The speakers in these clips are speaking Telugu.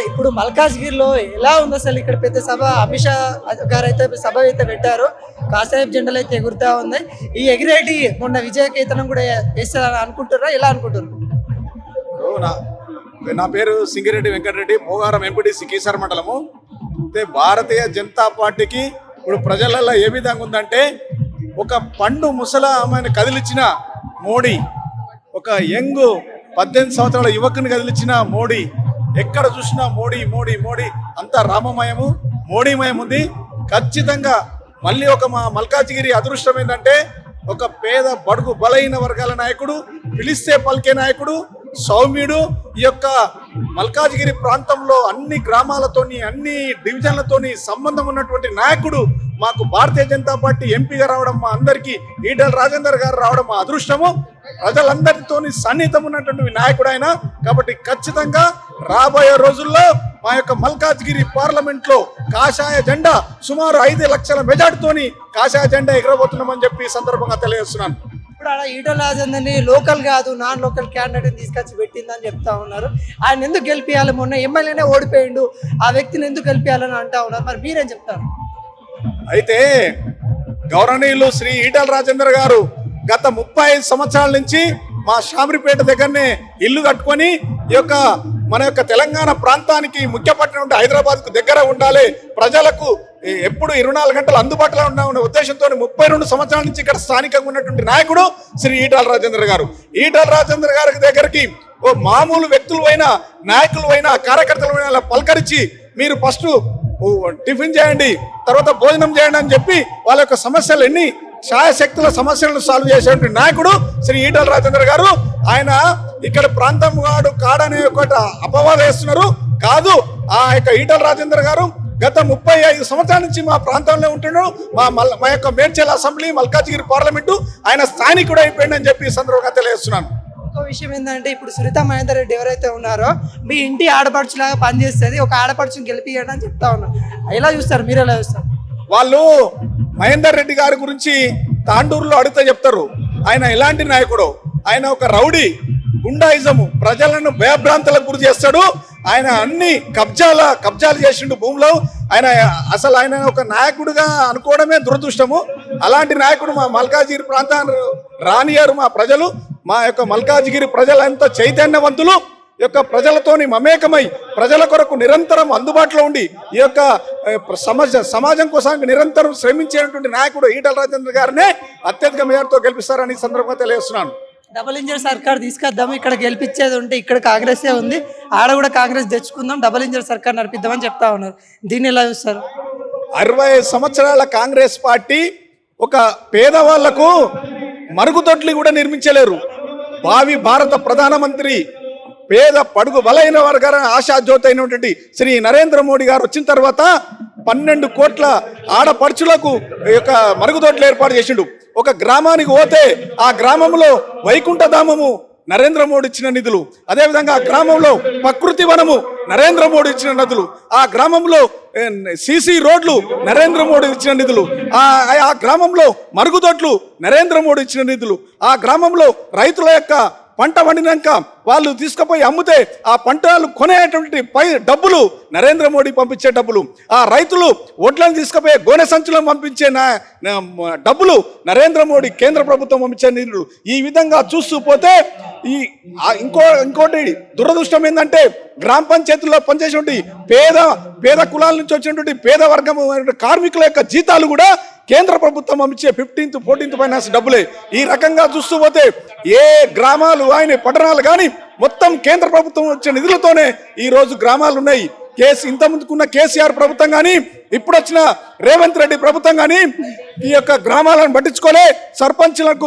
ఇప్పుడు మల్కాజ్గిరిలో ఎలా ఉంది అసలు? ఇక్కడ పెద్ద సభ, అమిత్ షా గారు అయితే సభ అయితే పెట్టారు, కాషాయపు జెండలు అయితే ఎగురుతా ఉన్నాయి. ఈ ఎగిరేటి మొన్న విజయకేతనం కూడా వేస్తారని అనుకుంటారా, ఎలా అనుకుంటారు? నా పేరు సింగిరెడ్డి వెంకటరెడ్డి, భోగారం ఎంపీటీసీ కీసర మండలము. అయితే భారతీయ జనతా పార్టీకి ఇప్పుడు ప్రజలలో ఏ విధంగా ఉందంటే, ఒక పండు ముసలామెను కదిలించిన మోడీ, ఒక యంగ్ 18 సంవత్సరాల యువకుని కదిలించిన మోడీ, ఎక్కడ చూసినా మోడీ మోడీ మోడీ, అంతా రామమయము మోడీమయం ఉంది. ఖచ్చితంగా మళ్ళీ మా మల్కాజ్గిరి అదృష్టం ఏంటంటే, ఒక పేద బడుగు బలైన వర్గాల నాయకుడు, పిలిస్తే పలికే నాయకుడు, సౌమ్యుడు. ఈ యొక్క మల్కాజ్గిరి ప్రాంతంలో అన్ని గ్రామాలతోని అన్ని డివిజన్లతోని సంబంధం ఉన్నటువంటి నాయకుడు మాకు భారతీయ జనతా పార్టీ ఎంపీగా రావడం, మా అందరికీ ఈటల రాజేందర్ గారు రావడం మా అదృష్టము. ప్రజలందరితోని సన్నిహితం ఉన్నటువంటి నాయకుడు ఆయన. కాబట్టి ఖచ్చితంగా రాబోయే రోజుల్లో మా యొక్క మల్కాజ్గిరి పార్లమెంట్ లో కాషాయ జెండా సుమారు 5 లక్షల మెజార్టీతోని కాషాయ జెండా ఎగరబోతున్నామని చెప్పి ఈ సందర్భంగా తెలియజేస్తున్నాను. ఇప్పుడు అలా ఈటల రాజేందర్ని లోకల్ కాదు నాన్ లోకల్ క్యాండిడేట్ తీసుకొచ్చి పెట్టిందని చెప్తా ఉన్నారు. ఆయన ఎందుకు గెలిపియాలి? మొన్న ఎమ్మెల్యేనే ఓడిపోయిండు, ఆ వ్యక్తిని ఎందుకు గెలిపియాలని అంటా ఉన్నారు. మరి మీరేం చెప్తారు? అయితే గౌరవనీయులు శ్రీ ఈటల రాజేందర్ గారు గత 35 సంవత్సరాల నుంచి మా షామిరిపేట దగ్గరనే ఇల్లు కట్టుకొని ఈ యొక్క మన యొక్క తెలంగాణ ప్రాంతానికి ముఖ్య పట్టణం హైదరాబాద్కు దగ్గర ఉండాలి, ప్రజలకు ఎప్పుడు 24 గంటలు అందుబాటులో ఉన్న ఉద్దేశంతో 32 సంవత్సరాల నుంచి ఇక్కడ స్థానికంగా ఉన్నటువంటి నాయకుడు శ్రీ ఈటల రాజేందర్ గారు. ఈటల రాజేందర్ గారి దగ్గరికి ఓ మామూలు వ్యక్తులు అయినా, నాయకులు అయినా, కార్యకర్తలు అయినా పలకరించి మీరు ఫస్ట్ టిఫిన్ చేయండి, తర్వాత భోజనం చేయండి అని చెప్పి వాళ్ళ యొక్క సమస్యలు ఎన్ని ఛాయశక్తుల సమస్యలను సాల్వ్ చేసేటువంటి నాయకుడు శ్రీ ఈటల రాజేందర్ గారు. ఆయన ఇక్కడ ప్రాంతం కాడనే ఒకటి అపవాదం వేస్తున్నారు. కాదు, ఆ యొక్క ఈటల రాజేందర్ గారు గత 35 సంవత్సరాల నుంచి మా ప్రాంతంలో ఉంటున్నాడు. మా యొక్క మేడ్చల్ అసెంబ్లీ, మల్కాజ్గిరి పార్లమెంటు ఆయన స్థానికుడు అయిపోయిందని చెప్పి ఈ సందర్భంగా తెలియజేస్తున్నాను. ఇంకో విషయం ఏంటంటే, ఇప్పుడు సునీత మహేందర్ రెడ్డి ఎవరైతే ఉన్నారో మీ ఇంటి ఆడపడుచులాగా పనిచేస్తుంది, ఒక ఆడపడుచుని గెలిపియండి అని చెప్తా ఉన్నారు. ఎలా చూస్తారు? మీరు ఎలా చూస్తారు? వాళ్ళు మహేందర్ రెడ్డి గారి గురించి తాండూరులో అడిగితే చెప్తారు ఆయన ఎలాంటి నాయకుడు. ఆయన ఒక రౌడీ, గుండాయిజము, ప్రజలను భయభ్రాంతులకు గురి చేస్తాడు. ఆయన అన్ని కబ్జాలు చేసిండు భూమిలో. ఆయన ఒక నాయకుడిగా అనుకోవడమే దురదృష్టము. అలాంటి నాయకుడు మా మల్కాజ్గిరి ప్రాంతాన్ని రానియారు మా ప్రజలు. మా యొక్క మల్కాజ్గిరి ప్రజలంతా చైతన్యవంతులు, యొక్క ప్రజలతోని మమేకమై ప్రజల కొరకు నిరంతరం అందుబాటులో ఉండి ఈ యొక్క సమాజం కోసం నిరంతరం శ్రమించేటువంటి నాయకుడు ఈటల రాజేందర్ గారినే అత్యధిక మేరతో గెలిపిస్తారని సందర్భంగా తెలియజేస్తున్నాను. డబుల్ ఇంజన్ సర్కార్ తీసుకొద్దాము, ఇక్కడ గెలిపించేది ఉంటే ఇక్కడ కాంగ్రెసే ఉంది, ఆడ కూడా కాంగ్రెస్ తెచ్చుకుందాం, డబుల్ ఇంజన్ సర్కార్ నడిపిద్దామని చెప్తా ఉన్నారు. దీన్ని ఎలా చూస్తారు? 60 సంవత్సరాల కాంగ్రెస్ పార్టీ ఒక పేదవాళ్లకు మరుగుదొడ్లు కూడా నిర్మించలేరు. భావి భారత ప్రధానమంత్రి పేద పడుగు బలైన వర్గాల ఆశాజ్యోతి అయినటువంటి శ్రీ నరేంద్ర మోడీ గారు వచ్చిన తర్వాత 12 కోట్ల ఆడపడుచులకు యొక్క మరుగుదొడ్లు ఏర్పాటు చేసిండు. ఒక గ్రామానికి పోతే ఆ గ్రామంలో వైకుంఠధామము నరేంద్ర మోడీ ఇచ్చిన నిధులు, అదేవిధంగా ఆ గ్రామంలో ప్రకృతి వనము నరేంద్ర మోడీ ఇచ్చిన నిధులు, ఆ గ్రామంలో సిసి రోడ్లు నరేంద్ర మోడీ ఇచ్చిన నిధులు, ఆ గ్రామంలో మరుగుదొడ్లు నరేంద్ర మోడీ ఇచ్చిన నిధులు, ఆ గ్రామంలో రైతుల యొక్క పంట వండినాక వాళ్ళు తీసుకుపోయి అమ్మితే ఆ పంటలు కొనేటువంటి డబ్బులు నరేంద్ర మోడీ పంపించే డబ్బులు, ఆ రైతులు వడ్లను తీసుకుపోయే గోనె సంచులను పంపించే డబ్బులు నరేంద్ర మోడీ కేంద్ర ప్రభుత్వం పంపించే నిధులు. ఈ విధంగా చూస్తూ పోతే ఇంకోటి దురదృష్టం ఏంటంటే, గ్రామ పంచాయతీల్లో పనిచేసేటువంటి పేద కులాల నుంచి వచ్చినటువంటి పేద వర్గం కార్మికుల యొక్క జీతాలు కూడా కేంద్ర ప్రభుత్వం పంపించే 15th 14th ఫైనాన్స్ డబ్బులే. ఈ రకంగా చూస్తూ పోతే ఏ గ్రామాలు పట్టణాలు కానీ మొత్తం కేంద్ర ప్రభుత్వం వచ్చే నిధులతోనే ఈ రోజు గ్రామాలు ఉన్నాయి. ఇంత ముందుకున్న కేసీఆర్ ప్రభుత్వం కానీ ఇప్పుడు వచ్చిన రేవంత్ రెడ్డి ప్రభుత్వం కానీ ఈ యొక్క గ్రామాలను పట్టించుకోలే. సర్పంచ్లకు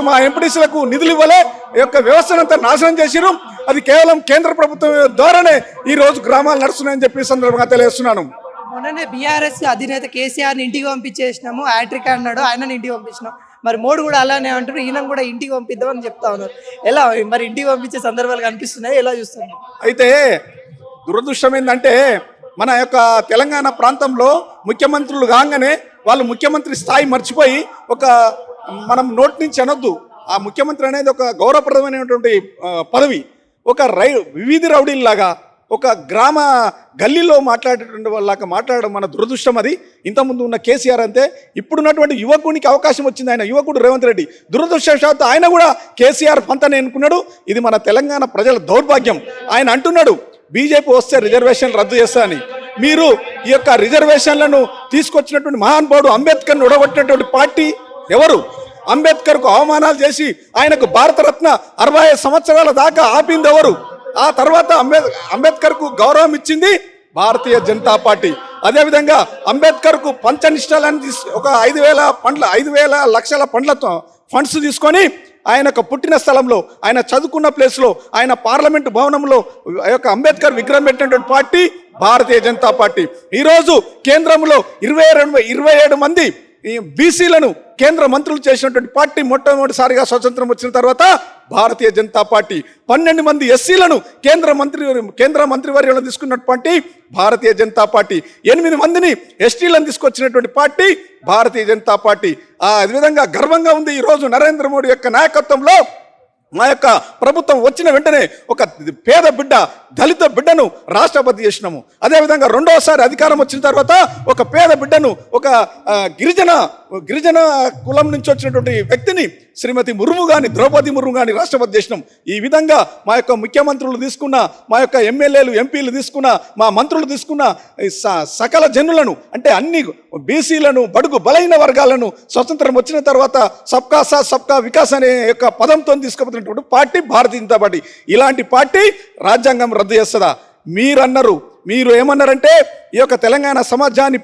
మా ఎంపీటీసీలకు నిధులు ఇవ్వలే. ఈ యొక్క వ్యవస్థనంతా నాశనం చేసిరు. అది కేవలం కేంద్ర ప్రభుత్వం ద్వారానే ఈ రోజు గ్రామాలు నడుస్తున్నాయని చెప్పి సందర్భంగా తెలియజేస్తున్నాను. మొన్ననే బీఆర్ఎస్ అధినేత కేసీఆర్ని ఇంటికి పంపించేసినాము, హ్యాట్రిక్ అన్నాడు, ఆయనని ఇంటికి పంపించినాం. మరి మోడీ కూడా అలానే అంటారు, ఈయన కూడా ఇంటికి పంపిద్దామని చెప్తా ఉన్నారు. ఎలా మరి ఇంటికి పంపించే సందర్భాలు కనిపిస్తున్నాయి, ఎలా చూస్తున్నారు? అయితే దురదృష్టం ఏంటంటే, మన యొక్క తెలంగాణ ప్రాంతంలో ముఖ్యమంత్రులు కాగానే వాళ్ళు ముఖ్యమంత్రి స్థాయి మర్చిపోయి మనం నోటి నుంచి అనొద్దు, ఆ ముఖ్యమంత్రి అనేది ఒక గౌరవప్రదమైనటువంటి పదవి. వీధి రౌడీల్లాగా ఒక గ్రామ గల్లీలో మాట్లాడేటువంటి వాళ్ళకి మాట్లాడడం మన దురదృష్టం. అది ఇంతకుముందు ఉన్న కేసీఆర్ అంతే, ఇప్పుడున్నటువంటి యువకునికి అవకాశం వచ్చింది. ఆయన యువకుడు రేవంత్ రెడ్డి దురదృష్టవశాత్తు ఆయన కూడా కేసీఆర్ పంతని ఎన్నుకున్నాడు. ఇది మన తెలంగాణ ప్రజల దౌర్భాగ్యం. ఆయన అంటున్నాడు బీజేపీ వస్తే రిజర్వేషన్ రద్దు చేస్తా అని. మీరు ఈ యొక్క రిజర్వేషన్లను తీసుకొచ్చినటువంటి మహానుభావుడు అంబేద్కర్ను ఉడగొట్టినటువంటి పార్టీ ఎవరు? అంబేద్కర్కు అవమానాలు చేసి ఆయనకు భారతరత్న 65 సంవత్సరాల దాకా ఆపింది ఎవరు? ఆ తర్వాత అంబేద్కర్కు గౌరవం ఇచ్చింది భారతీయ జనతా పార్టీ. అదేవిధంగా అంబేద్కర్కు పంచనిష్టాలని ఒక 5,000 లక్షల పండ్లతో ఫండ్స్ తీసుకొని ఆయనకు పుట్టిన స్థలంలో, ఆయన చదువుకున్న ప్లేస్లో, ఆయన పార్లమెంటు భవనంలో ఆ యొక్క అంబేద్కర్ విగ్రహం పెట్టినటువంటి పార్టీ భారతీయ జనతా పార్టీ. ఈరోజు కేంద్రంలో 27 మంది బీసీలను కేంద్ర మంత్రులు చేసినటువంటి పార్టీ మొట్టమొదటిసారిగా స్వతంత్రం వచ్చిన తర్వాత భారతీయ జనతా పార్టీ. 12 మంది ఎస్సీలను కేంద్ర మంత్రివర్యంలో తీసుకున్నటువంటి పార్టీ భారతీయ జనతా పార్టీ. 8 మందిని ఎస్టీలను తీసుకొచ్చినటువంటి పార్టీ భారతీయ జనతా పార్టీ. అదేవిధంగా గర్వంగా ఉంది ఈరోజు నరేంద్ర మోడీ యొక్క నాయకత్వంలో మా యొక్క ప్రభుత్వం వచ్చిన వెంటనే ఒక పేద బిడ్డ, దళిత బిడ్డను రాష్ట్రపతి చేసినాము. అదేవిధంగా రెండోసారి అధికారం వచ్చిన తర్వాత ఒక పేద బిడ్డను, ఒక గిరిజన కులం నుంచి వచ్చినటువంటి వ్యక్తిని శ్రీమతి ముర్ము గాని, ద్రౌపది ముర్ము గాని రాష్ట్రపతి చేసినాం. ఈ విధంగా మా యొక్క ముఖ్యమంత్రులు తీసుకున్న, మా యొక్క ఎమ్మెల్యేలు ఎంపీలు తీసుకున్న, మా మంత్రులు తీసుకున్న సకల జనులను, అంటే అన్ని బీసీలను, బడుగు బలైన వర్గాలను స్వతంత్రం వచ్చిన తర్వాత సబ్కా సాత్ సబ్కా వికాస్ అనే యొక్క పదంతో తీసుకుపోతున్నటువంటి పార్టీ భారతీయ జనతా పార్టీ. ఇలాంటి పార్టీ రాజ్యాంగం రద్దు చేస్తుందా? మీరు ఏమన్నారంటే ఈ యొక్క తెలంగాణ సమాజాన్ని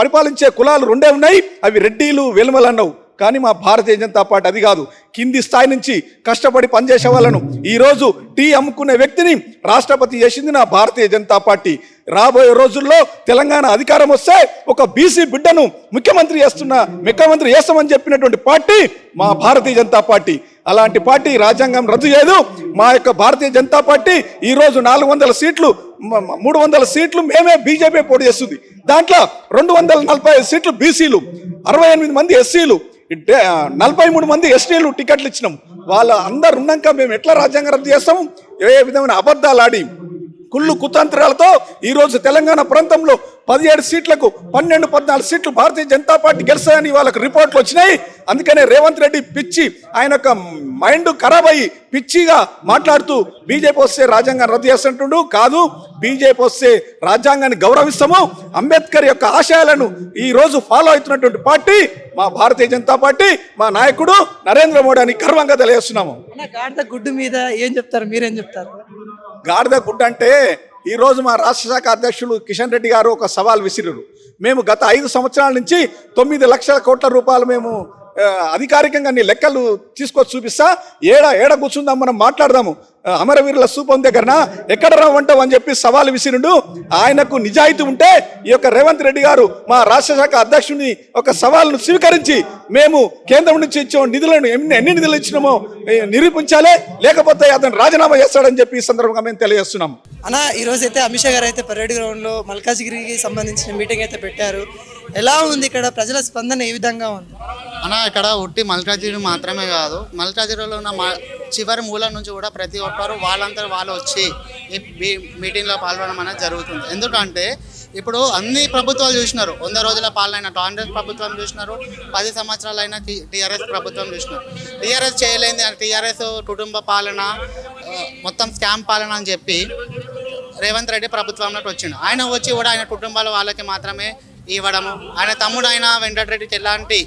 పరిపాలించే కులాలు 2 ఉన్నాయి, అవి రెడ్డిలు, వెలుమలు అన్నావు. కానీ మా భారతీయ జనతా పార్టీ అది కాదు. కింది స్థాయి నుంచి కష్టపడి పనిచేసే వాళ్ళను, ఈరోజు టీ అమ్ముకునే వ్యక్తిని రాష్ట్రపతి చేసింది నా భారతీయ జనతా పార్టీ. రాబోయే రోజుల్లో తెలంగాణ అధికారం వస్తే ఒక బీసీ బిడ్డను ముఖ్యమంత్రి చేస్తామని చెప్పినటువంటి పార్టీ మా భారతీయ జనతా పార్టీ. అలాంటి పార్టీ రాజ్యాంగం రద్దు చేయదు. మా యొక్క భారతీయ జనతా పార్టీ ఈరోజు 400 సీట్లు, 300 సీట్లు మేమే బీజేపీ పోటీ చేస్తుంది. దాంట్లో 245 సీట్లు బీసీలు, 68 మంది ఎస్సీలు, 43 మంది ఎస్టీలు టికెట్లు ఇచ్చినాం. వాళ్ళ అందరు ఉన్నాక మేము ఎట్లా రాజ్యాంగం రద్దు చేస్తాము? ఏ విధమైన అబద్ధాలు ఆడి కుళ్ళు కుతంత్రాలతో ఈరోజు తెలంగాణ ప్రాంతంలో 17 సీట్లకు 12-14 సీట్లు భారతీయ జనతా పార్టీ గెలుస్తాయని వాళ్ళకు రిపోర్ట్లు వచ్చినాయి. అందుకనే రేవంత్ రెడ్డి పిచ్చి, ఆయన యొక్క మైండ్ ఖరాబ్ అయ్యి పిచ్చిగా మాట్లాడుతూ బీజేపీ వస్తే రాజ్యాంగాన్ని రద్దు చేస్తుంటుండు. కాదు, బీజేపీ వస్తే రాజ్యాంగాన్ని గౌరవిస్తాము. అంబేద్కర్ యొక్క ఆశయాలను ఈరోజు ఫాలో అవుతున్నటువంటి పార్టీ మా భారతీయ జనతా పార్టీ, మా నాయకుడు నరేంద్ర మోడీ అని గర్వంగా తెలియజేస్తున్నాము. గాడిద గుడ్డు మీద ఏం చెప్తారు, మీరేం చెప్తారు? గాడిద గుడ్డ అంటే ఈరోజు మా రాష్ట్ర శాఖ అధ్యక్షులు కిషన్ రెడ్డి గారు ఒక సవాల్ విసిరారు. మేము గత 5 సంవత్సరాల నుంచి 9 లక్షల కోట్ల రూపాయలు మేము అధికారికంగా నీ లెక్కలు తీసుకొచ్చి చూపిస్తా, ఏడ కూర్చుందాం, మనం మాట్లాడదాము, అమరవీరుల స్థూపం దగ్గరన ఎక్కడ రావంటావు అని చెప్పి సవాలు విసిరిండు. ఆయనకు నిజాయితీ ఉంటే ఈ యొక్క రేవంత్ రెడ్డి గారు మా రాష్ట్ర శాఖ అధ్యక్షుని ఒక సవాలును స్వీకరించి మేము కేంద్రం నుంచి ఇచ్చే నిధులను ఎన్ని నిధులు ఇచ్చినామో నిరూపించాలి, లేకపోతే అతను రాజీనామా చేస్తాడని చెప్పి ఈ సందర్భంగా మేము తెలియజేస్తున్నాం. అన్న, ఈరోజు అయితే అమిత్ షా గారు అయితే పరేడ్ గ్రౌండ్లో మల్కాజ్గిరికి సంబంధించిన మీటింగ్ అయితే పెట్టారు. ఎలా ఉంది ఇక్కడ ప్రజల స్పందన, ఏ విధంగా ఉంది అన్న? ఇక్కడ ఉట్టి మల్కాజ్గిరి మాత్రమే కాదు, మల్కాజ్గిరిలో ఉన్న చివరి మూల నుంచి కూడా ప్రతి ఒక్కరు వాళ్ళంతా వాళ్ళు వచ్చి ఈ మీటింగ్లో పాల్గొనడం అనేది జరుగుతుంది. ఎందుకంటే ఇప్పుడు అన్ని ప్రభుత్వాలు చూసినారు, 100 రోజుల పాలన కాంగ్రెస్ ప్రభుత్వం చూసినారు, 10 సంవత్సరాలైన టీఆర్ఎస్ ప్రభుత్వం చూసినారు. టీఆర్ఎస్ చేయలేంది, టీఆర్ఎస్ కుటుంబ పాలన, మొత్తం స్కామ్ పాలన అని చెప్పి రేవంత్ రెడ్డి ప్రభుత్వంలోకి వచ్చిండు. ఆయన వచ్చి కూడా ఆయన కుటుంబాల వాళ్ళకి మాత్రమే ఇవ్వడము, ఆయన తమ్ముడు అయిన వెంకటరెడ్డికి ఎలాంటి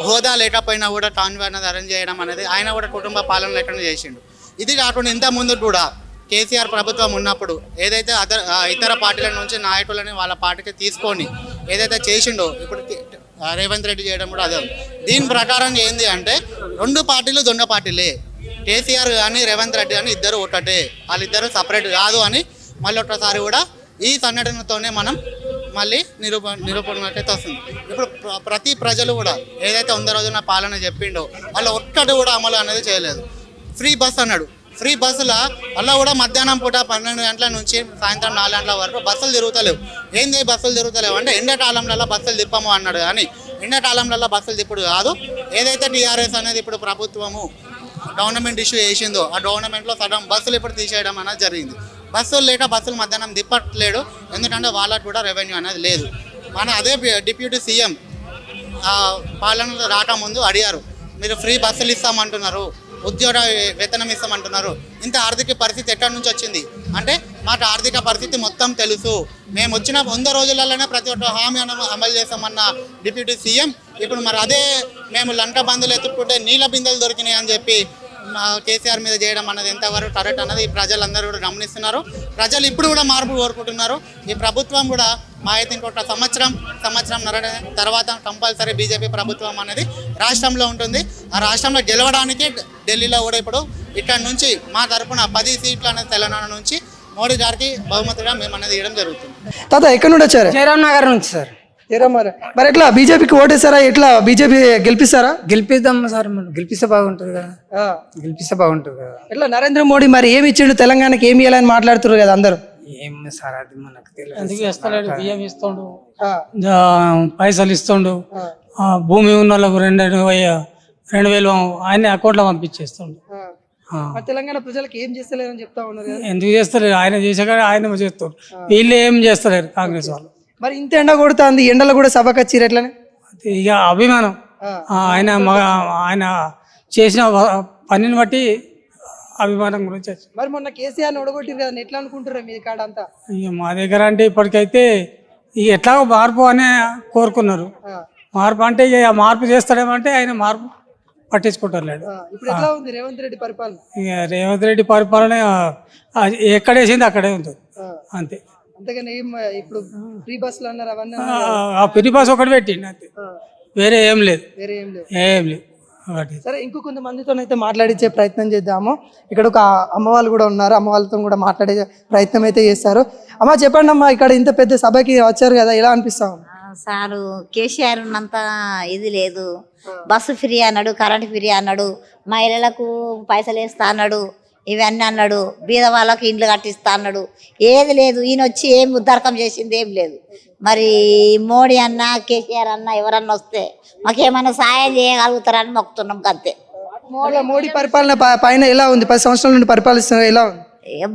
హోదా లేకపోయినా కూడా కాన్వాయ్ అనేది అరేంజ్ చేయడం అనేది ఆయన కూడా కుటుంబ పాలన లేకుండా చేసిండు. ఇది కాకుండా ఇంత ముందు కూడా కేసీఆర్ ప్రభుత్వం ఉన్నప్పుడు ఏదైతే ఇతర పార్టీల నుంచి నాయకులని వాళ్ళ పార్టీకి తీసుకొని ఏదైతే చేసిండో ఇప్పుడు రేవంత్ రెడ్డి చేయడం కూడా అదే. దీని ప్రకారం ఏంది అంటే 2 పార్టీలు దొంగ పార్టీలే, కేసీఆర్ కానీ రేవంత్ రెడ్డి కానీ ఇద్దరు ఒకటే, వాళ్ళిద్దరు సపరేట్ కాదు అని మళ్ళీ ఒకసారి కూడా ఈ సంఘటనతోనే మనం మళ్ళీ నిరూపణకైతే వస్తుంది. ఇప్పుడు ప్రతి ప్రజలు కూడా ఏదైతే 100 రోజుల పాలన చెప్పిండో వాళ్ళు ఒక్కటి కూడా అమలు అనేది చేయలేదు. ఫ్రీ బస్ అన్నాడు, ఫ్రీ బస్సుల అలా కూడా మధ్యాహ్నం పూట 12 గంటల నుంచి సాయంత్రం 4 గంటల వరకు బస్సులు తిరుగుతలేవు. ఏంది బస్సులు తిరుగుతలేవు అంటే ఎండాకాలంలో బస్సులు తిప్పము అన్నాడు. కానీ ఎండాకాలంలో బస్సులు తిప్పుడు కాదు, ఏదైతే టీఆర్ఎస్ అనేది ఇప్పుడు ప్రభుత్వము గవర్నమెంట్ ఇష్యూ చేసిందో ఆ గవర్నమెంట్లో సగం బస్సులు ఇప్పుడు తీసేయడం అనేది జరిగింది. బస్సులు లేక బస్సులు మధ్యాహ్నం తిప్పట్లేడు, ఎందుకంటే వాళ్ళకు కూడా రెవెన్యూ అనేది లేదు. మన అదే డిప్యూటీ సీఎం పాలన రాకముందు అడిగారు, మీరు ఫ్రీ బస్సులు ఇస్తామంటున్నారు, ఉద్యోగ వేతనం ఇస్తామంటున్నారు, ఇంత ఆర్థిక పరిస్థితి ఎక్కడి నుంచి వచ్చింది అంటే మాకు ఆర్థిక పరిస్థితి మొత్తం తెలుసు, మేము వచ్చిన 100 రోజులలోనే ప్రతి ఒక్క హామీ అమలు చేస్తామన్న డిప్యూటీ సీఎం ఇప్పుడు మరి అదే మేము లంక బంధులు ఎత్తుకుంటే నీళ్ళ బిందెలు దొరికినాయి అని చెప్పి కేసీఆర్ మీద చేయడం అన్నది ఎంతవరకు కరెక్ట్ అన్నది ప్రజలందరూ కూడా గమనిస్తున్నారు. ప్రజలు ఇప్పుడు కూడా మార్పు కోరుకుంటున్నారు. ఈ ప్రభుత్వం కూడా మా అయితే ఇంకొక సంవత్సరం తర్వాత కంపల్సరీ బీజేపీ ప్రభుత్వం అనేది రాష్ట్రంలో ఉంటుంది. ఆ రాష్ట్రంలో గెలవడానికి ఢిల్లీలో కూడా ఇప్పుడు ఇక్కడ నుంచి మా తరఫున 10 సీట్లు అనేది తెలంగాణ నుంచి మోడీ గారికి బహుమతిగా మేము అనేది ఇవ్వడం జరుగుతుంది. తాత ఎక్కడి నుండి వచ్చారు? జయరామ్ నగర్ నుంచి సార్. మరి ఎట్లా బీజేపీకి ఓటేస్తారా? ఎట్లా బీజేపీ గెలిపిస్తారా? గెలిపిద్దాం సార్, మనం గెలిపిస్తే బాగుంటుంది కదా, గెలిపిస్తే బాగుంటుంది కదా. ఎట్లా నరేంద్ర మోడీ మరి ఏమి ఇచ్చిండు తెలంగాణకి, ఏమి ఇవ్వాలని మాట్లాడుతున్నారు కదా అందరూ? ఏం సార్ అది మనకు తెలియదు. ఎందుకు ఇస్తలేడు? బియ్యం ఇస్తుండు, పైసలు ఇస్తుండు, భూమి ఉన్న వాళ్ళకు 2,000 ఆయన అకౌంట్లో పంపించేస్తుండు. మరి తెలంగాణ ప్రజలకు ఏం చేస్తలేరని చెప్తా ఉన్నారు కదా. ఎందుకు చేస్తలేరు? ఆయన చేసాక ఆయన చేస్తారు, వీళ్ళు ఏం చేస్తలేరు కాంగ్రెస్ వాళ్ళు. మరి ఇంత ఎండ కొడుతుంది, ఎండలో కూడా సభకు వచ్చిర్రు ఎట్లని? ఇక అభిమానం ఆయన చేసిన పనిని బట్టి అభిమానం గురించి వచ్చి. మరి మొన్న కేసీఆర్ని ఒడగొట్టిరు కదా, ఎట్లా అనుకుంటారు మీ కాడ అంతా? ఇక మా దగ్గర అంటే ఇప్పటికైతే ఇక ఎట్లాగో మార్పు అనే కోరుకున్నారు. మార్పు అంటే ఇక మార్పు చేస్తాడేమంటే ఆయన మార్పు పట్టించుకుంటారు. ఇప్పుడు ఎట్లా ఉంది రేవంత్ రెడ్డి పరిపాలన? ఇక రేవంత్ రెడ్డి పరిపాలన ఎక్కడేసింది అక్కడే ఉంటుంది అంతే. అంతేగాని ఏం ఇప్పుడు ఫ్రీ బస్సులు అన్నారు అవన్నీ ఆ ఫ్రీ బస్ ఒకటి పెట్టిండి అంతే, వేరే ఏం లేదు, వేరే ఏం లేదు. ఏం లేదు. సరే, ఇంకో కొంతమందితో అయితే మాట్లాడించే ప్రయత్నం చేద్దాము. ఇక్కడ ఒక అమ్మ వాళ్ళు కూడా ఉన్నారు, అమ్మ వాళ్ళతో కూడా మాట్లాడే ప్రయత్నం అయితే చేస్తారు. అమ్మ చెప్పండి అమ్మా, ఇక్కడ ఇంత పెద్ద సభకి వచ్చారు కదా, ఎలా అనిపిస్తాం? సారు కేసీఆర్ ఉన్నంత ఇది లేదు. బస్సు ఫ్రీ అన్నాడు, కరెంట్ ఫ్రీ అన్నాడు, మహిళలకు పైసలు వేస్తా అన్నాడు, ఇవన్నీ అన్నాడు, బీద వాళ్ళకి ఇండ్లు కట్టిస్తా అన్నాడు. ఏది లేదు. ఈయన వచ్చి ఏం ఉద్దారకం చేసింది ఏం లేదు. మరి మోడీ అన్న కేసీఆర్ అన్న ఎవరన్నా వస్తే మాకేమన్నా సాయం చేయగలుగుతారని మొక్కుతున్నాం అంతే. మోడీ పరిపాలన పైన ఎలా ఉంది? 10 సంవత్సరాల నుండి పరిపాలిస్తున్నారు, ఎలా ఉంది?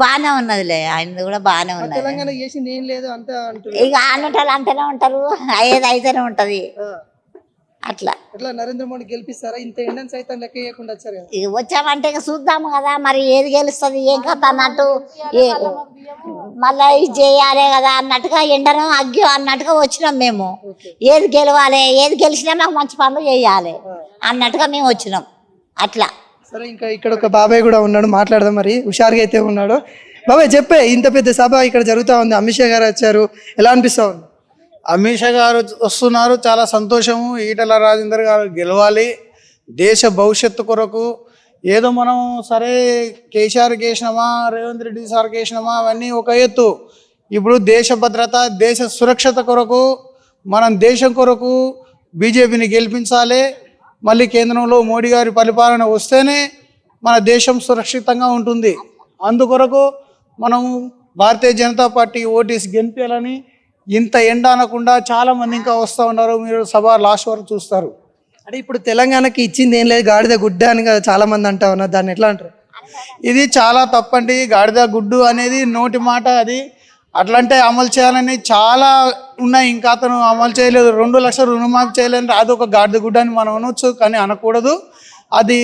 బాగానే ఉన్నదిలే, ఆయన కూడా బాగానే ఉన్నది. తెలంగాణ చేసింది ఏం లేదు అంతా అంటారు. ఇక ఆనంటారు అంటేనే ఉంటారు, అయ్యేది అయితేనే ఉంటది అట్లా. ఎట్లా నరేంద్ర మోడీ గెలిపిస్తారా? ఇంత ఎండన్ సైతం లెక్క చేయకుండా వచ్చారు కదా. ఇక వచ్చామంటే ఇక చూద్దాము కదా, మరి ఏది గెలుస్తుంది ఏం కథ అన్నట్టు, మళ్ళీ ఇది చేయాలి కదా అన్నట్టుగా, ఎండను అగ్గి అన్నట్టుగా వచ్చినాం మేము. ఏది గెలవాలి, ఏది గెలిచినా నాకు మంచి పనులు చేయాలి అన్నట్టుగా మేము వచ్చినాం అట్లా. సరే, ఇంకా ఇక్కడ ఒక బాబాయ్ కూడా ఉన్నాడు, మాట్లాడదాం. మరి హుషారుగా అయితే ఉన్నాడు. బాబాయ్ చెప్పే, ఇంత పెద్ద సభ ఇక్కడ జరుగుతూ ఉంది, అమిత్ షా గారు వచ్చారు, ఎలా అనిపిస్తా ఉంది? అమిత్ షా గారు వస్తున్నారు, చాలా సంతోషము. ఈటల రాజేందర్ గారు గెలవాలి దేశ భవిష్యత్తు కొరకు. ఏదో మనం సరే కేసీఆర్ కేసినామా, రేవంత్ రెడ్డి సార్ కేసినామా, అవన్నీ ఒక ఎత్తు. ఇప్పుడు దేశ భద్రత, దేశ సురక్షత కొరకు, మనం దేశం కొరకు బీజేపీని గెలిపించాలి. మళ్ళీ కేంద్రంలో మోడీ గారి పరిపాలన వస్తేనే మన దేశం సురక్షితంగా ఉంటుంది. అందుకొరకు మనం భారతీయ జనతా పార్టీ ఓటేసి గెలిపించాలని. ఇంత ఎండ అనకుండా చాలామంది ఇంకా వస్తూ ఉన్నారు, మీరు సభ లాస్ట్ వరకు చూస్తారు. అంటే ఇప్పుడు తెలంగాణకి ఇచ్చింది ఏం లేదు, గాడిద గుడ్డ అని చాలా మంది అంటా ఉన్నారు, దాన్ని ఎట్లా అంటారు? ఇది చాలా తప్పండి. గాడిద గుడ్డు అనేది నోటి మాట, అది అట్లంటే అమలు చేయాలని చాలా ఉన్నాయి, ఇంకా అతను అమలు చేయలేదు. 2 లక్షలు రుణమాఫీ చేయలేదంటే అది ఒక గాడిద గుడ్డ అని మనం అనొచ్చు, కానీ అనకూడదు. అది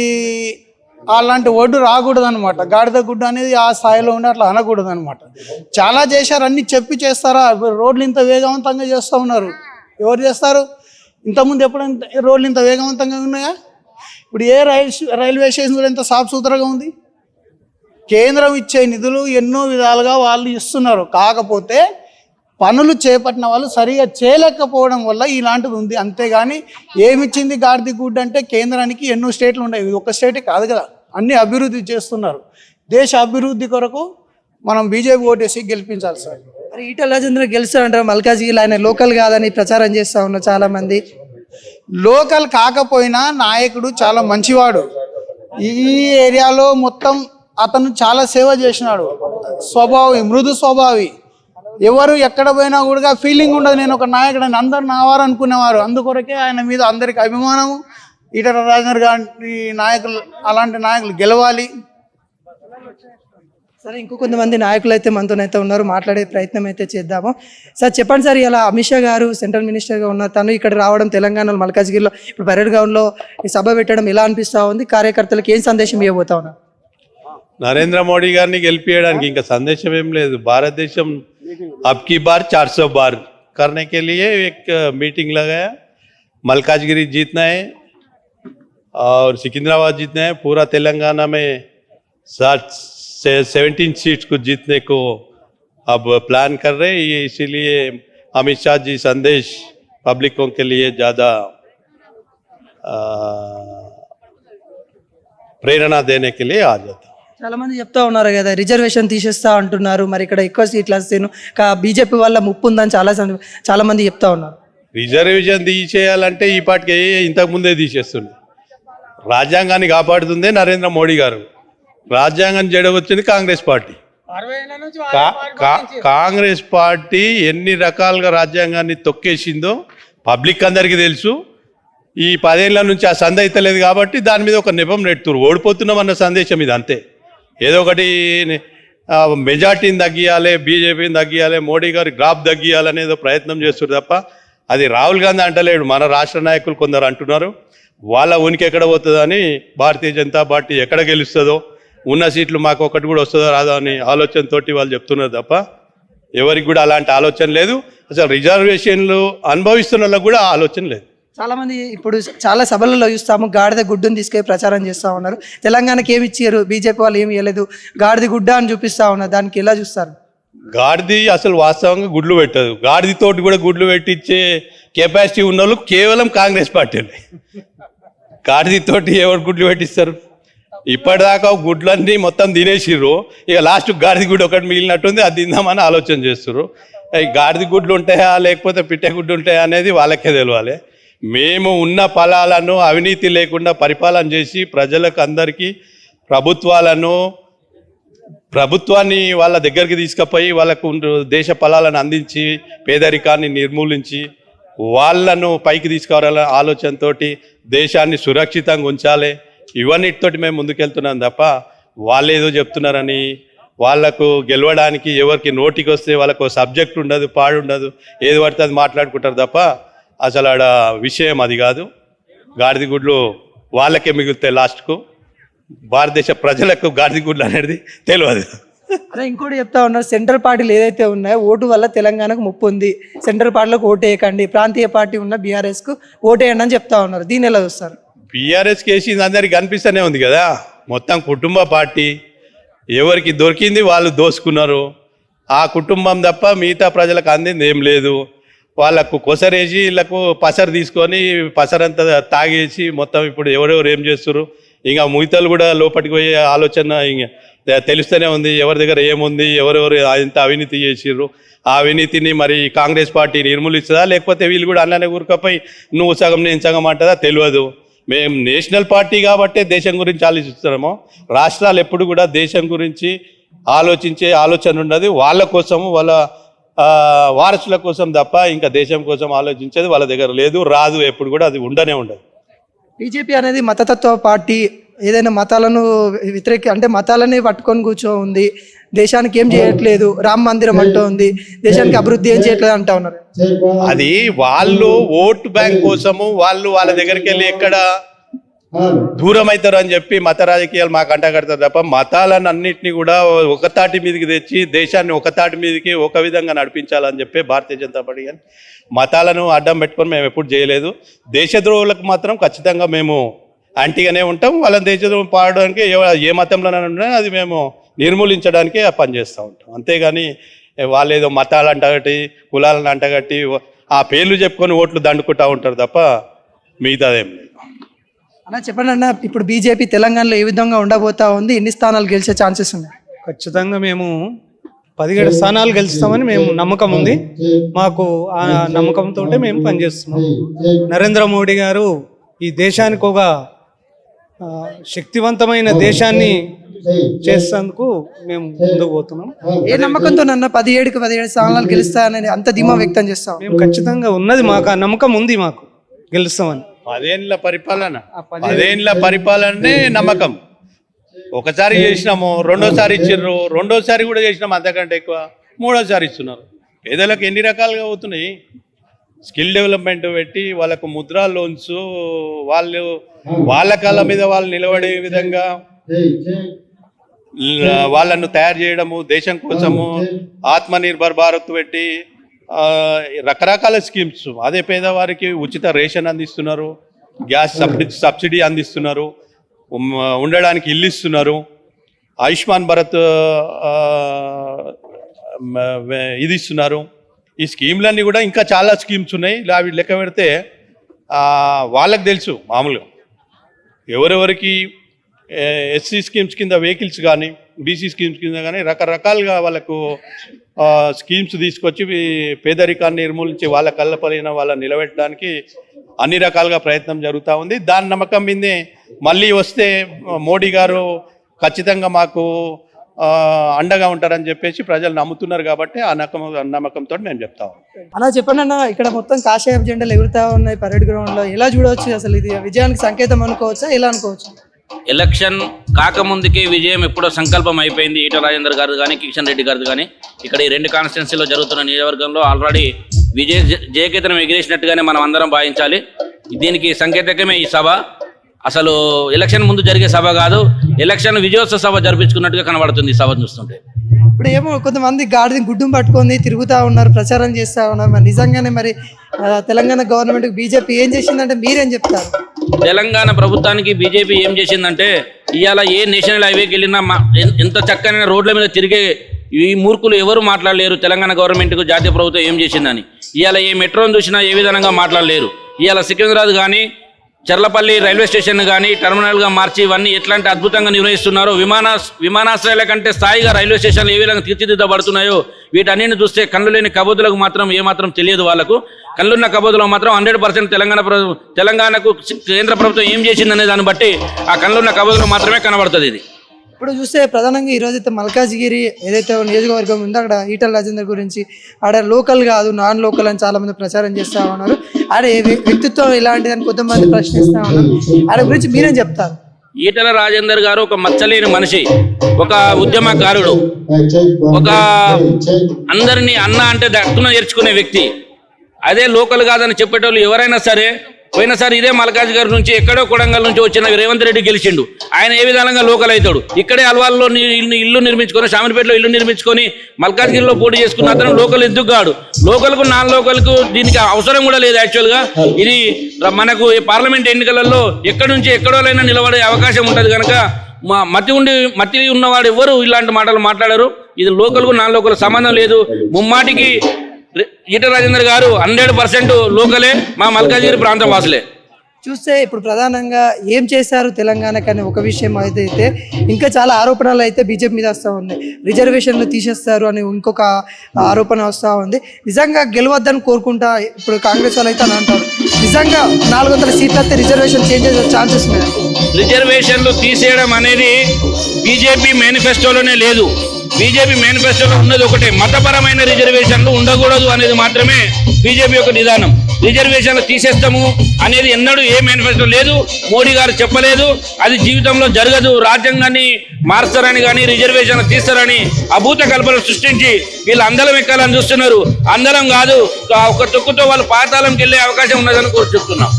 అలాంటి ఒడ్డు రాకూడదు అనమాట. గాడిద గుడ్డ అనేది ఆ స్థాయిలో ఉండి అట్లా అనకూడదు అనమాట. చాలా చేశారు, అన్ని చెప్పి చేస్తారా? రోడ్లు ఇంత వేగవంతంగా చేస్తూ ఉన్నారు, ఎవరు చేస్తారు? ఇంతకుముందు ఎప్పుడంత రోడ్లు ఇంత వేగవంతంగా ఉన్నాయా? ఇప్పుడు ఏ రైల్వే స్టేషన్ కూడా ఎంత సాఫ్ సుథరాగా ఉంది. కేంద్రం ఇచ్చే నిధులు ఎన్నో విధాలుగా వాళ్ళు ఇస్తున్నారు, కాకపోతే పనులు చేపట్టిన వాళ్ళు సరిగా చేయలేకపోవడం వల్ల ఇలాంటిది ఉంది. అంతేగాని ఏమిచ్చింది గాడిద గుడ్డ అంటే, కేంద్రానికి ఎన్నో స్టేట్లు ఉన్నాయి, ఇది ఒక స్టేటే కాదు కదా, అన్ని అభివృద్ధి చేస్తున్నారు. దేశ అభివృద్ధి కొరకు మనం బీజేపీ ఓటేసి గెలిపించాలి సార్. మరి ఈటల రాజేంద్ర గెలుస్తారంటారు, మల్కాజ్గిరిలో ఆయన లోకల్ కాదని ప్రచారం చేస్తూ ఉన్నారు చాలా మంది. లోకల్ కాకపోయినా నాయకుడు చాలా మంచివాడు. ఈ ఏరియాలో మొత్తం అతను చాలా సేవ చేసినాడు, స్వభావి, మృదు స్వభావి. ఎవరు ఎక్కడ పోయినా కూడా ఫీలింగ్ ఉండదు నేను ఒక నాయకుడు అని, అందరు నావారు అనుకునేవారు. అందుకొరకే ఆయన మీద అందరికి అభిమానము, ఈటల రాజేందర్ గారి నాయకులు అలాంటి నాయకులు గెలవాలి. సరే, ఇంకో కొంతమంది నాయకులు అయితే మనతోనైతే ఉన్నారు, మాట్లాడే ప్రయత్నం అయితే చేద్దాము. సార్ చెప్పండి సార్, ఇలా అమిత్ షా గారు సెంట్రల్ మినిస్టర్గా ఉన్నారు, తను ఇక్కడ రావడం తెలంగాణలో మల్కాజ్గిరిలో ఇప్పుడు పరేడ్ గ్రౌండ్లో ఈ సభ పెట్టడం ఎలా అనిపిస్తూ ఉంది? కార్యకర్తలకు ఏం సందేశం ఇవ్వబోతా ఉన్నారు? నరేంద్ర మోడీ గారిని గెలిపించడానికి ఇంకా సందేశం ఏం లేదు. భారతదేశం అబ్కి బార్ 400 बार करने के लिए एक मीटिंग लगाया. मलकाजगिरी जीतना है और सिकंदराबाद जीतना है. पूरा तेलंगाना में 17 सीट्स को जीतने को अब प्लान कर रहे हैं. ये इसीलिए अमित शाह जी संदेश पब्लिकों के लिए ज़्यादा प्रेरणा देने के लिए आ जाता. చాలా మంది చెప్తా ఉన్నారు కదా, రిజర్వేషన్ తీసేస్తా అంటున్నారు, మరి ఇక్కడ ఎక్కువ సీట్లు వస్తేను బీజేపీ వల్ల ముప్పు ఉందని చాలా మంది చెప్తా ఉన్నారు. రిజర్వేషన్ తీసేయాలంటే ఈ పాటికి ఇంతకు ముందే తీసేస్తుంది. రాజ్యాంగాన్ని కాపాడుతుందే నరేంద్ర మోడీ గారు. రాజ్యాంగం జడవచ్చింది కాంగ్రెస్ పార్టీ. కాంగ్రెస్ పార్టీ ఎన్ని రకాలుగా రాజ్యాంగాన్ని తొక్కేసిందో పబ్లిక్ అందరికీ తెలుసు. ఈ 10 ఏళ్ల నుంచి ఆ సంధ అయితలేదు కాబట్టి దాని మీద ఒక నెపం నెట్టురు. ఓడిపోతున్నాం అన్న సందేశం ఇది అంతే. ఏదో ఒకటి మెజార్టీని తగ్గియాలి, బీజేపీని తగ్గియాలి, మోడీ గారి గ్రాఫ్ తగ్గియాలనేదో ప్రయత్నం చేస్తారు తప్ప అది రాహుల్ గాంధీ అంటలేడు. మన రాష్ట్ర నాయకులు కొందరు అంటున్నారు. వాళ్ళ ఉనికి ఎక్కడ పోతుందని, భారతీయ జనతా పార్టీ ఎక్కడ గెలుస్తుందో, ఉన్న సీట్లు మాకు ఒకటి కూడా వస్తుందో రాదో అని ఆలోచనతోటి వాళ్ళు చెప్తున్నారు తప్ప ఎవరికి కూడా అలాంటి ఆలోచన లేదు. అసలు రిజర్వేషన్లు అనుభవిస్తున్న వాళ్ళకు కూడా ఆలోచన లేదు. చాలా మంది ఇప్పుడు చాలా సభలలో చూస్తాము, గాడిద గుడ్డుని తీసుకెళ్ళి ప్రచారం చేస్తూ ఉన్నారు. తెలంగాణకి ఏమి ఇచ్చారు, బీజేపీ వాళ్ళు ఏమి ఇవ్వలేదు, గాడిద గుడ్డ అని చూపిస్తా ఉన్నారు. దానికి ఎలా చూస్తారు? గాడిది అసలు వాస్తవంగా గుడ్లు పెట్టదు. గాడిదితోటి కూడా గుడ్లు పెట్టించే కెపాసిటీ ఉన్న వాళ్ళు కేవలం కాంగ్రెస్ పార్టీలే. గాడిదితోటి ఎవరు గుడ్లు పెట్టిస్తారు? ఇప్పటిదాకా గుడ్లన్నీ మొత్తం తినేసిర్రు. ఇక లాస్ట్ గాడిది గుడ్డు ఒకటి మిగిలినట్టుంది, అది తిందామని ఆలోచన చేస్తున్నారు. గాడిది గుడ్లు ఉంటాయా లేకపోతే పిట్టె గుడ్లు ఉంటాయా అనేది వాళ్ళకే తెలియాలి. మేము ఉన్న ఫలాలను అవినీతి లేకుండా పరిపాలన చేసి ప్రజలకు అందరికీ ప్రభుత్వాన్ని వాళ్ళ దగ్గరికి తీసుకుపోయి వాళ్ళకు దేశ ఫలాలను అందించి పేదరికాన్ని నిర్మూలించి వాళ్ళను పైకి తీసుకురావాలనే ఆలోచనతో దేశాన్ని సురక్షితంగా ఉంచాలి. ఇవన్నిటితోటి మేము ముందుకెళ్తున్నాం తప్ప వాళ్ళు ఏదో చెప్తున్నారని వాళ్లకు గెలవడానికి ఎవరికి నోటికి వస్తే వాళ్ళకు సబ్జెక్ట్ ఉండదు, పాడుండదు, ఏది పడితే అది మాట్లాడుకుంటారు తప్ప అసలు ఆడ విషయం అది కాదు. గాడిద గుడ్లు వాళ్ళకే మిగులుతాయి లాస్ట్కు. భారతదేశ ప్రజలకు గాడిద గుడ్లు అనేది తెలియదు. అదే ఇంకోటి చెప్తా ఉన్నారు, సెంట్రల్ పార్టీలు ఏదైతే ఉన్నాయో ఓటు వల్ల తెలంగాణకు ముప్పు ఉంది, సెంట్రల్ పార్టీలకు ఓటు వేయకండి, ప్రాంతీయ పార్టీ ఉన్న బీఆర్ఎస్కు ఓటు వేయండి అని చెప్తా ఉన్నారు. దీన్ని ఎలా చూస్తారు? బీఆర్ఎస్ కేసు అందరికి కనిపిస్తూనే ఉంది కదా. మొత్తం కుటుంబ పార్టీ, ఎవరికి దొరికింది వాళ్ళు దోసుకున్నారు. ఆ కుటుంబం తప్ప మిగతా ప్రజలకు అందింది ఏం లేదు. వాళ్ళకు కొసరేసి వీళ్ళకు పసరు తీసుకొని పసరంతా తాగేసి మొత్తం ఇప్పుడు ఎవరెవరు ఏం చేస్తారు. ఇంకా మిగతాలు కూడా లోపలికి పోయే ఆలోచన ఇంకా తెలుస్తూనే ఉంది. ఎవరి దగ్గర ఏముంది, ఎవరెవరు ఎంత అవినీతి చేసిర్రు. ఆ అవినీతిని మరి కాంగ్రెస్ పార్టీ నిర్మూలిస్తుందా లేకపోతే వీళ్ళు కూడా అన్ననే ఊరికపోయి నువ్వు సగం నేను సగం అంటదా తెలియదు. మేము నేషనల్ పార్టీ కాబట్టే దేశం గురించి ఆలోచిస్తున్నాము. రాష్ట్రాలు ఎప్పుడు కూడా దేశం గురించి ఆలోచించే ఆలోచన ఉండదు. వాళ్ళ కోసము వాళ్ళ వారసుల కోసం తప్ప ఇంకా దేశం కోసం ఆలోచించేది వాళ్ళ దగ్గర లేదు, రాదు, ఎప్పుడు కూడా అది ఉండనే ఉండదు. బీజేపీ అనేది మతతత్వ పార్టీ, ఏదైనా మతాలను అంటే మతాలని పట్టుకొని కూర్చో ఉంది, దేశానికి ఏం చేయట్లేదు, రామ మందిరం అంటూ ఉంది, దేశానికి అభివృద్ధి ఏం చేయట్లేదు అంటా ఉన్నారు. అది వాళ్ళు ఓటు బ్యాంక్ కోసము వాళ్ళు వాళ్ళ దగ్గరికి వెళ్ళి ఎక్కడ దూరం అవుతారు అని చెప్పి మత రాజకీయాలు మాకు అంటగడతారు తప్ప మతాలను అన్నింటినీ కూడా ఒక తాటి మీదకి తెచ్చి దేశాన్ని ఒక తాటి మీదకి ఒక విధంగా నడిపించాలని చెప్పి భారతీయ జనతా పార్టీ కానీ మతాలను అడ్డం పెట్టుకొని మేము ఎప్పుడు చేయలేదు. దేశద్రోహులకు మాత్రం ఖచ్చితంగా మేము యాంటీగానే ఉంటాం. వాళ్ళని దేశద్రోహం పాడడానికి ఏ మతంలోనైనా అది మేము నిర్మూలించడానికే పనిచేస్తూ ఉంటాం. అంతేగాని వాళ్ళు ఏదో మతాలు అంటగట్టి కులాలను అంటగట్టి ఆ పేర్లు చెప్పుకొని ఓట్లు దండుకుంటూ ఉంటారు తప్ప మిగతాదేం లేదు. అన్న చెప్పండి అన్న, ఇప్పుడు బీజేపీ తెలంగాణలో ఏ విధంగా ఉండబోతా ఉంది, ఎన్ని స్థానాలు గెలిచే ఛాన్సెస్ ఉన్నాయి? ఖచ్చితంగా మేము 17 స్థానాలు గెలుస్తామని మేము నమ్మకం ఉంది. మాకు ఆ నమ్మకంతో మేము పనిచేస్తున్నాం. నరేంద్ర మోడీ గారు ఈ దేశానికి ఒక శక్తివంతమైన దేశాన్ని చేసేందుకు మేము ముందుకు పోతున్నాం. ఏ నమ్మకంతో నన్న 17 స్థానాలు గెలుస్తానని అంత ధీమా వ్యక్తం చేస్తాం? మేము ఖచ్చితంగా ఉన్నది, మాకు ఆ నమ్మకం ఉంది, మాకు గెలుస్తామని. పదేండ్ల పరిపాలనే నమ్మకం. ఒకసారి చేసినాము, రెండోసారి ఇచ్చిర్రు, రెండోసారి కూడా చేసినాము, అంతకంటే ఎక్కువ మూడోసారి ఇస్తున్నారు. పేదలకు ఎన్ని రకాలుగా అవుతున్నాయి. స్కిల్ డెవలప్మెంట్ పెట్టి వాళ్ళకు ముద్రా లోన్స్, వాళ్ళు వాళ్ళ కాళ్ళ మీద వాళ్ళు నిలబడే విధంగా వాళ్ళను తయారు చేయడము, దేశం కోసము ఆత్మనిర్భర్ భారత్ పెట్టి రకరకాల స్కీమ్స్. అదే పేదవారికి ఉచిత రేషన్ అందిస్తున్నారు, గ్యాస్ సబ్సిడీ అందిస్తున్నారు, ఉండడానికి ఇల్లు ఇస్తున్నారు, ఆయుష్మాన్ భారత్ ఇది ఇస్తున్నారు. ఈ స్కీమ్లన్నీ కూడా ఇంకా చాలా స్కీమ్స్ ఉన్నాయి. అవి లెక్క పెడితే వాళ్ళకి తెలుసు. మామూలుగా ఎవరెవరికి ఎస్సీ స్కీమ్స్ కింద వెహికల్స్ కానీ, బీసీ స్కీమ్స్ కింద కానీ రకరకాలుగా వాళ్ళకు స్కీమ్స్ తీసుకొచ్చి పేదరికాన్ని నిర్మూలించి వాళ్ళ కళ్ళపైన వాళ్ళని నిలబెట్టడానికి అన్ని రకాలుగా ప్రయత్నం జరుగుతూ ఉంది. దాని నమ్మకం మీదే మళ్ళీ వస్తే మోడీ గారు ఖచ్చితంగా మాకు అండగా ఉంటారని చెప్పేసి ప్రజలు నమ్ముతున్నారు. కాబట్టి ఆ నమ్మకంతో మేము చెప్తాము. అలా చెప్పండి అన్న, ఇక్కడ మొత్తం కాషాయపు జెండాలు ఎగురుతా ఉన్నాయి పరేడ్ గ్రౌండ్ లో. ఎలా చూడవచ్చు అసలు? ఇది విజయానికి సంకేతం అనుకోవచ్చా, ఎలా అనుకోవచ్చు? ఎలక్షన్ కాకముందుకే విజయం ఎప్పుడో సంకల్పం అయిపోయింది. ఈటల రాజేందర్ గారు కానీ, కిషన్ రెడ్డి గారు కానీ. ఇక్కడ ఈ 2 కాన్స్టిట్యున్సీలో జరుగుతున్న నియోజకవర్గంలో ఆల్రెడీ జయకేతనం ఎగిరేసినట్టుగానే మనం అందరం భావించాలి. దీనికి సంకేతకమే ఈ సభ. అసలు ఎలక్షన్ ముందు జరిగే సభ కాదు, ఎలక్షన్ విజయోత్సవ సభ జరిపించుకున్నట్టుగా కనబడుతుంది ఈ సభను చూస్తుంటే. ఇప్పుడు ఏమో కొంతమంది గాడిని గుడ్డును పట్టుకొని తిరుగుతూ ఉన్నారు, ప్రచారం చేస్తూ ఉన్నారు. మరి నిజంగానే మరి తెలంగాణ గవర్నమెంట్కి బీజేపీ ఏం చేసిందంటే మీరేం చెప్తారు? తెలంగాణ ప్రభుత్వానికి బీజేపీ ఏం చేసిందంటే, ఇవాళ ఏ నేషనల్ హైవేకి వెళ్ళినా ఎంత చక్కనైన రోడ్ల మీద తిరిగే ఈ మూర్ఖులు ఎవరు మాట్లాడలేరు తెలంగాణ గవర్నమెంట్కు జాతీయ ప్రభుత్వం ఏం చేసిందని. ఇవాళ ఏ మెట్రోను చూసినా ఏ విధంగా మాట్లాడలేరు. ఇవాళ సికింద్రాబాద్ కానీ, చర్లపల్లి రైల్వే స్టేషన్ కానీ టెర్మినల్గా మార్చి ఇవన్నీ ఎట్లాంటి అద్భుతంగా నిర్వహిస్తున్నారో, విమానాశ్రయాల కంటే స్థాయిగా రైల్వే స్టేషన్లు ఏ విధంగా తీర్చిదిద్దబడుతున్నాయో వీటన్నిటిని చూస్తే కళ్ళు లేని కబోదులకు మాత్రం ఏమాత్రం తెలియదు. వాళ్ళకు కళ్ళున్న కబోదులకు మాత్రం 100% తెలంగాణకు కేంద్ర ప్రభుత్వం ఏం చేసిందనే దాన్ని బట్టి ఆ కళ్ళున్న కబోదులకు మాత్రమే కనబడుతుంది. ఇది ఇప్పుడు చూస్తే ప్రధానంగా ఈరోజైతే మల్కాజ్గిరి ఏదైతే నియోజకవర్గం ఉందో అక్కడ ఈటల రాజేందర్ గురించి ఆడ లోకల్ కాదు నాన్ లోకల్ అని చాలా మంది ప్రచారం చేస్తూ ఉన్నారు. ఆడ వ్యక్తిత్వం ఇలాంటిదని కొంతమంది ప్రశ్నిస్తూ ఉన్నారు. ఆడ గురించి మీరేం చెప్తారు? ఈటల రాజేందర్ గారు ఒక మచ్చలేని మనిషి, ఒక ఉద్యమకారుడు, ఒక అందరినీ అన్న అంటే దక్కున చేర్చుకునే వ్యక్తి. అదే లోకల్ కాదని చెప్పేటోళ్ళు ఎవరైనా సరే, పోయినసారి ఇదే మల్కాజ్ గారి నుంచి ఎక్కడో కొడంగల్ నుంచి వచ్చిన రేవంత్ రెడ్డి గెలిచిండు. ఆయన ఏ విధంగా లోకల్ అవుతాడు? ఇక్కడే అల్వాల్లో ఇల్లు నిర్మించుకొని, శామర్పేటలో ఇల్లు నిర్మించుకొని మల్కాజ్గిరిలో పోటీ చేసుకున్న అతను లోకల్ ఎందుకు కాడు? లోకల్కు నాన్ లోకల్కు దీనికి అవసరం కూడా లేదు. యాక్చువల్గా ఇది మనకు పార్లమెంట్ ఎన్నికలలో ఎక్కడి నుంచి ఎక్కడోలైనా నిలబడే అవకాశం ఉంటుంది కనుక మతి ఉన్నవాడు ఎవరు ఇలాంటి మాటలు మాట్లాడారు. ఇది లోకల్కు నాన్ లోకల్ సంబంధం లేదు. ముమ్మాటికి ఈటల రాజేందర్ గారు 100% లోకలే, మా మల్కాజ్గిరి ప్రాంతం వాసులే. చూస్తే ఇప్పుడు ప్రధానంగా ఏం చేశారు తెలంగాణకు అనే ఒక విషయం అయితే ఇంకా చాలా ఆరోపణలు అయితే బీజేపీ మీద వస్తూ ఉంది. రిజర్వేషన్లు తీసేస్తారు అని ఇంకొక ఆరోపణ వస్తూ ఉంది. నిజంగా గెలవద్దని కోరుకుంటా ఇప్పుడు కాంగ్రెస్ వాళ్ళు అయితే అని అంటారు. నిజంగా 400 సీట్లు అయితే రిజర్వేషన్ చేంజ్ చేసే ఛాన్సెస్ ఉన్నాయి. రిజర్వేషన్లు తీసేయడం అనేది బీజేపీ మేనిఫెస్టోలోనే లేదు. బీజేపీ మేనిఫెస్టోలో ఉన్నది ఒకటే, మతపరమైన రిజర్వేషన్లు ఉండకూడదు అనేది మాత్రమే బీజేపీ యొక్క నిదానం. రిజర్వేషన్లు తీసేస్తాము అనేది ఎన్నడూ ఏ మేనిఫెస్టో లేదు, మోడీ గారు చెప్పలేదు, అది జీవితంలో జరగదు. రాజ్యాంగాన్ని మార్స్తారని కానీ రిజర్వేషన్లు తీస్తారని అభూత కల్పనలు సృష్టించి వీళ్ళు అందలం ఎక్కాలని చూస్తున్నారు. అందలం కాదు, ఒక తొక్కుతో వాళ్ళు పాతాళంకి వెళ్ళే అవకాశం ఉన్నదని చెప్తున్నాం.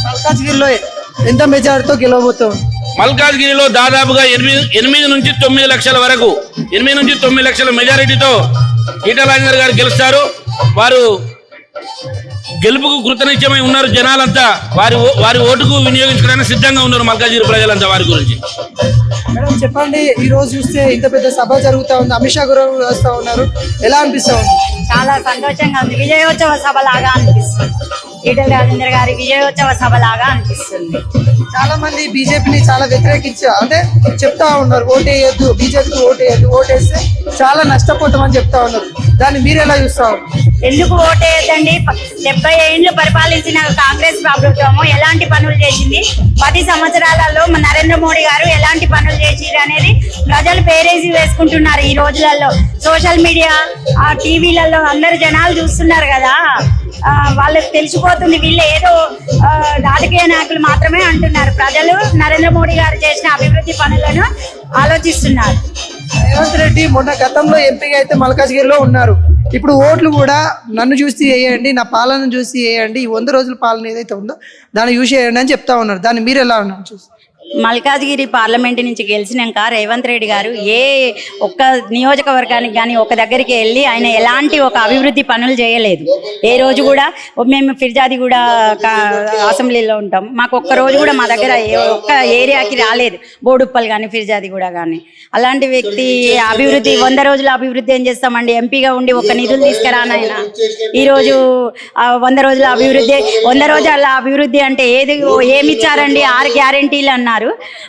మల్కాజ్గిరిలో ఎంత మెజారిటీతో గెలవబోతాం? మల్కాజ్గిరిలో దాదాపుగా 8 నుంచి 9 లక్షల వరకు, 8 నుంచి 9 లక్షల మెజారిటీతో ఈటల రాజేందర్ గారు గెలుస్తారు. వారు గెలుపుకు కృతనిశ్చయమై ఉన్నారు. జనాలంతా వారి ఓటుకు వినియోగించుకోవడానికి సిద్ధంగా ఉన్నారు మల్కాజ్గిరి ప్రజలంతా. వారి గురించి మేడం చెప్పండి, ఈ రోజు చూస్తే ఇంత పెద్ద సభ జరుగుతూ ఉంది, అమిత్ షా గారు వస్తూ ఉన్నారు, ఎలా అనిపిస్తూ ఉంది? చాలా సంతోషంగా ఉంది. విజయోత్సవ సభ లాగా అనిపిస్తుంది. ఈటల రాజేందర్ గారి విజయోత్సవ సభ లాగా అనిపిస్తుంది. చాలా మంది బీజేపీని చాలా వ్యతిరేకించారు, అంటే చెప్తా ఉన్నారు ఓటేయద్దు, బీజేపీకి ఓటేయద్దు, ఓటేస్తే చాలా నష్టపోతామని చెప్తా ఉన్నారు. దాన్ని మీరు ఎలా చూస్తారు? ఎందుకు ఓటేయద్దండి? 70 ఏళ్ళు పరిపాలించిన కాంగ్రెస్ ప్రభుత్వము ఎలాంటి పనులు చేసింది, 10 సంవత్సరాలలో నరేంద్ర మోడీ గారు ఎలాంటి పనులు చేసిరు అనేది ప్రజలు పేరేసి వేసుకుంటున్నారు. ఈ రోజులలో సోషల్ మీడియా, ఆ టీవీలలో అందరు జనాలు చూస్తున్నారు కదా. వాళ్ళకి తెలిసిపోతుంది. వీళ్ళు ఏదో రాజకీయ నాయకులు మాత్రమే అంటున్నారు. ప్రజలు నరేంద్ర మోడీ గారు చేసిన అభివృద్ధి పనులను ఆలోచిస్తున్నారు. రేవంత్ రెడ్డి మొన్న గతంలో ఎంపీగా అయితే మల్కాజ్గిరిలో ఉన్నారు. ఇప్పుడు ఓట్లు కూడా నన్ను చూసి వేయండి, నా పాలన చూసి వేయండి, ఈ 100 రోజుల పాలన ఏదైతే ఉందో దాన్ని చూసి వేయండి అని చెప్తా ఉన్నారు. దాన్ని మీరు ఎలా ఉన్నారు చూసి? మల్కాజ్గిరి పార్లమెంట్ నుంచి గెలిచినాక రేవంత్ రెడ్డి గారు ఏ ఒక్క నియోజకవర్గానికి కానీ ఒక దగ్గరికి వెళ్ళి ఆయన ఎలాంటి ఒక అభివృద్ధి పనులు చేయలేదు. ఏ రోజు కూడా మేము ఫిర్జాదిగూడ అసెంబ్లీలో ఉంటాం, మాకు ఒక్క రోజు కూడా మా దగ్గర ఒక్క ఏరియాకి రాలేదు, బోడుప్పల్ కానీ ఫిర్జాదిగూడ కానీ. అలాంటి వ్యక్తి అభివృద్ధి 100 రోజుల అభివృద్ధి ఏం చేస్తామండి? ఎంపీగా ఉండి ఒక్క నిధులు తీసుకురానైనా ఈరోజు 100 రోజుల అభివృద్ధి 100 రోజుల అభివృద్ధి అంటే ఏమి ఇచ్చారండి? 6 గ్యారెంటీలు అన్నారు.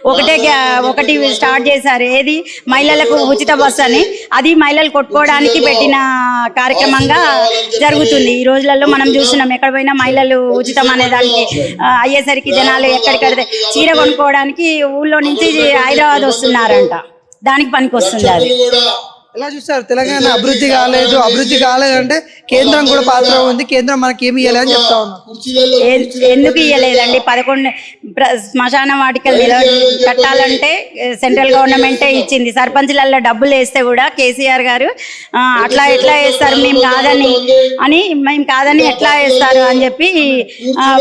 ఒకటి స్టార్ట్ చేశారు, ఏది మహిళలకు ఉచిత బస్సు అని. అది మహిళలు కొట్టుకోవడానికి పెట్టిన కార్యక్రమంగా జరుగుతుంది. ఈ రోజులలో మనం చూస్తున్నాం, ఎక్కడ పోయినా మహిళలు ఉచితం అనే దానికి అయ్యేసరికి జనాలు ఎక్కడికడితే చీర కొనుక్కోవడానికి ఊళ్ళో నుంచి హైదరాబాద్ వస్తున్నారంట. దానికి పనికి వస్తుంది. అది ఎలా చూస్తారు? తెలంగాణ అభివృద్ధి కాలేదంటే కేంద్రం కూడా పాత్ర ఉంది, కేంద్రం మనకి ఏమి ఇవ్వలేదు అని చెప్తా ఉన్నాం. ఎందుకు ఇవ్వలేదండి? 11 శ్మశాన వాటికలు కట్టాలంటే సెంట్రల్ గవర్నమెంటే ఇచ్చింది. సర్పంచ్లలో డబ్బులు వేస్తే కూడా కేసీఆర్ గారు అట్లా ఎట్లా వేస్తారు, మేము కాదని ఎట్లా వేస్తారు అని చెప్పి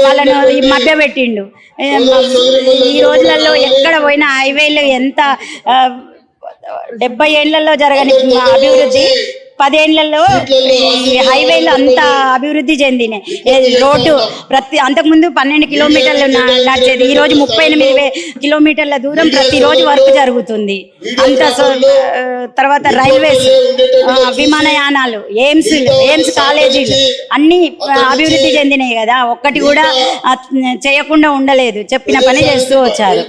వాళ్ళను మభ్య పెట్టిండు. ఈ రోజులలో ఎక్కడ పోయినా హైవేలు ఎంత 70 ఏళ్లలో జరగని అభివృద్ధి 10 ఏళ్లలో హైవేలు అంత అభివృద్ధి చెందినాయి. రోడ్డు అంతకుముందు 12 కిలోమీటర్లు నడిచేది, ఈ రోజు 38 కిలోమీటర్ల దూరం ప్రతిరోజు వర్క్ జరుగుతుంది. అంత తర్వాత రైల్వేస్, విమానయానాలు, ఎయిమ్స్ కాలేజీలు అన్ని అభివృద్ధి చెందినాయి కదా. ఒక్కటి కూడా చేయకుండా ఉండలేదు, చెప్పిన పని చేస్తూ వచ్చారు.